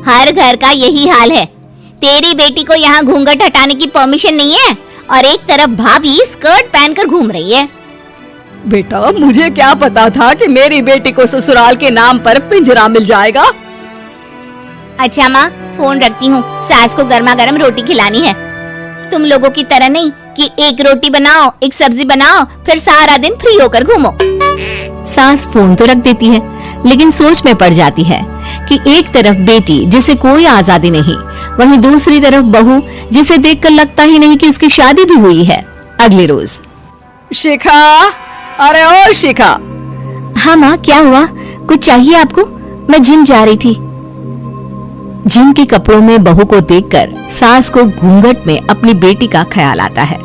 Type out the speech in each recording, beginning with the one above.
हर घर का यही हाल है। तेरी बेटी को यहाँ घूंघट हटाने की परमिशन नहीं है और एक तरफ भाभी स्कर्ट पहनकर घूम रही है। बेटा मुझे क्या पता था कि मेरी बेटी को ससुराल के नाम पर पिंजरा मिल जाएगा। अच्छा माँ, फोन रखती हूँ, सास को गर्मा गर्म रोटी खिलानी है। तुम लोगों की तरह नहीं कि एक रोटी बनाओ, एक सब्जी बनाओ, फिर सारा दिन फ्री होकर घूमो। सास फोन तो रख देती है, लेकिन सोच में पड़ जाती है कि एक तरफ बेटी जिसे कोई आजादी नहीं, वहीं दूसरी तरफ बहू जिसे देखकर लगता ही नहीं कि उसकी शादी भी हुई है। अगले रोज। शिखा, अरे ओ शिखा। हाँ माँ, क्या हुआ? कुछ चाहिए आपको? मैं जिम जा रही थी। जिम के कपड़ों में बहू को देखकर सास को घूंघट में अपनी बेटी का ख्याल आता है।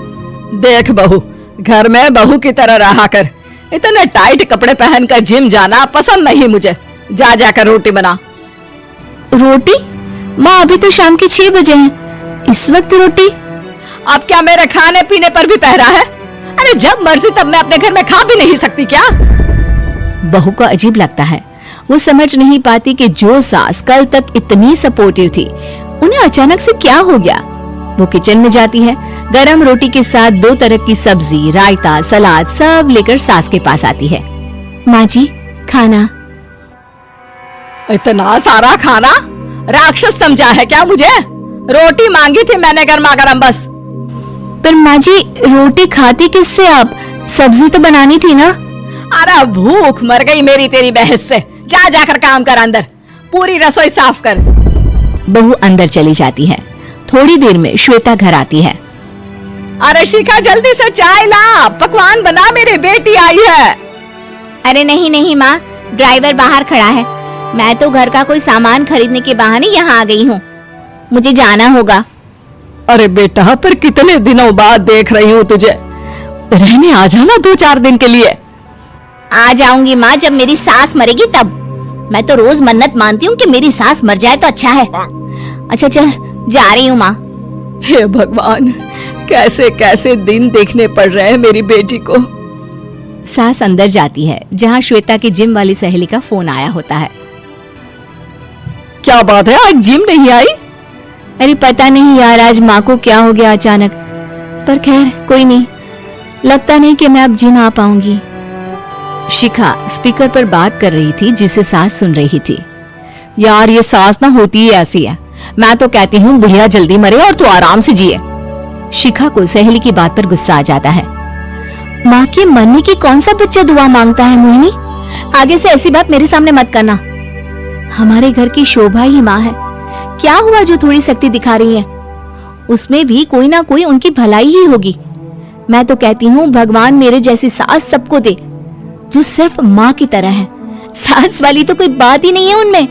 देख बहू, घर में बहू की तरह रहा कर। इतने टाइट कपड़े पहनकर जिम जाना पसंद नहीं मुझे। जा जाकर रोटी बना। रोटी? माँ अभी तो शाम के 6 बजे हैं, इस वक्त रोटी? अब क्या मेरे खाने पीने पर भी पहरा है? अरे जब मर्जी तब मैं अपने घर में खा भी नहीं सकती क्या? बहू को अजीब लगता है। वो समझ नहीं पाती कि जो सास कल तक इतनी सपोर्टिव थी, उन्हें अचानक से क्या हो गया। वो किचन में जाती है, गरम रोटी के साथ 2 तरह की सब्जी, रायता, सलाद सब लेकर सास के पास आती है। माँ जी, खाना। इतना सारा खाना? राक्षस समझा है क्या मुझे? रोटी मांगी थी मैंने गर्मा गर्म बस। पर माँ जी, रोटी खाती किससे आप? सब्जी तो बनानी थी ना। अरे भूख मर गई मेरी तेरी बहस से। जा जाकर काम कर, अंदर पूरी रसोई साफ कर। बहू अंदर चली जाती है। थोड़ी देर में श्वेता घर आती है। अरे शिखा, जल्दी से चाय ला, पकवान बना, मेरी बेटी आई है। अरे नहीं नहीं माँ, ड्राइवर बाहर खड़ा है। मैं तो घर का कोई सामान खरीदने के बहाने यहाँ आ गई हूँ, मुझे जाना होगा। अरे बेटा, पर कितने दिनों बाद देख रही हूँ तुझे, रहने आ जाना 2-4 दिन के लिए। आ जाऊंगी माँ, जब मेरी सास मरेगी तब। मैं तो रोज मन्नत मानती हूँ कि मेरी सास मर जाए तो अच्छा है। अच्छा चल, जा रही हूँ माँ। हे भगवान, कैसे कैसे दिन देखने पड़ रहे हैं मेरी बेटी को। सास अंदर जाती है, जहाँ श्वेता की जिम वाली सहेली का फोन आया होता है। क्या बात है, आज जिम नहीं आई? अरे पता नहीं यार, आज माँ को क्या हो गया अचानक। पर खैर कोई नहीं, लगता नहीं कि मैं अब जिम आ पाऊंगी। शिखा स्पीकर पर बात कर रही थी, जिसे सास सुन रही थी। यार ये सास ना होती ही ऐसी है। मैं तो कहती हूँ बुढ़िया जल्दी मरे और तू आराम से जिए। शिखा को सहेली की बात पर गुस्सा आ जाता है। माँ के मरने की कौन सा बच्चा दुआ मांगता है मोहिनी? आगे से ऐसी बात मेरे सामने मत करना। हमारे घर की शोभा ही माँ है। क्या हुआ जो थोड़ी शक्ति दिखा रही है? उसमें भी कोई ना कोई उनकी भलाई ही होगी। मैं तो कहती हूँ भगवान मेरे जैसी सास सबको दे, जो सिर्फ माँ की तरह है। सास वाली तो कोई बात ही नहीं है उनमें।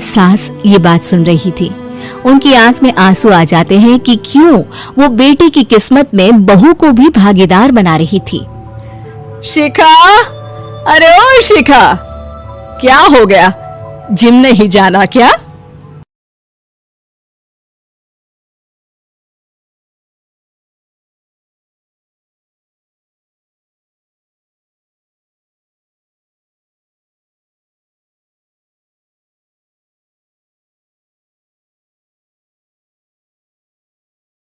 सास ये बात सुन रही थी। उनकी आंख में आंसू आ जाते हैं कि क्यों वो बेटे की किस्मत में बहू को भी भागीदार बना रही थी। शिखा, अरे ओ शिखा, क्या हो गया? जिम नहीं जाना क्या?